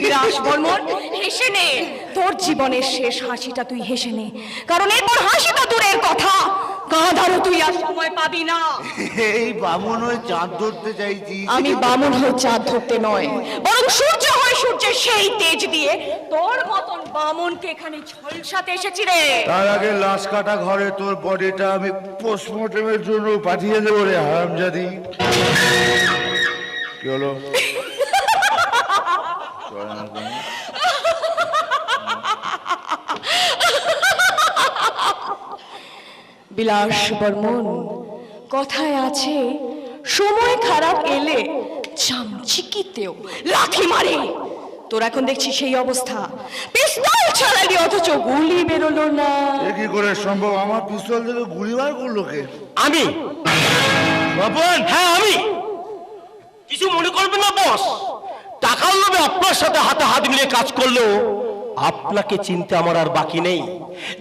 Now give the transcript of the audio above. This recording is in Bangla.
বিরাস বর্মন, হেসে নে। তোর জীবনের শেষ হাসিটা তুই হেসে নে, কারণ এরপর হাসিটা দূরের কথা, কাঁদারও তুই আর সময় পাবি না। এই বামন হয়ে চাঁদ ধরতে চাইছি। আমি বামন হয়ে চাঁদ ধরতে নয়, বরং সূর্য হয়ে সূর্যের সেই তেজ দিয়ে তোর মতন বামনকে এখানে ঝলসাতে এসেছি রে। তার আগে লাশ কাটা ঘরে তোর বডিটা আমি পোস্টমর্টমের জন্য পাঠিয়ে দেবো রে হারামজাদি। কি হলো? বিলাস বর্মন, কথায় আছে সময় খারাপ এলে চামচিকিতেও লাথি মারে। তোর এখন দেখছি সেই অবস্থা, পিস্তল চালালি অথচ গুলি বেরোলো না। এ কি করে সম্ভব? আমার পিস্তল থেকে গুলি বার করলো কে? আমি। বাপন, হ্যাঁ আমি। কিছু মনে করবেন না বস, টাকার লোভে আপনার সাথে হাতে হাত মিলিয়ে কাজ করলেও আপনাকে চিনতে আমার আর বাকি নেই।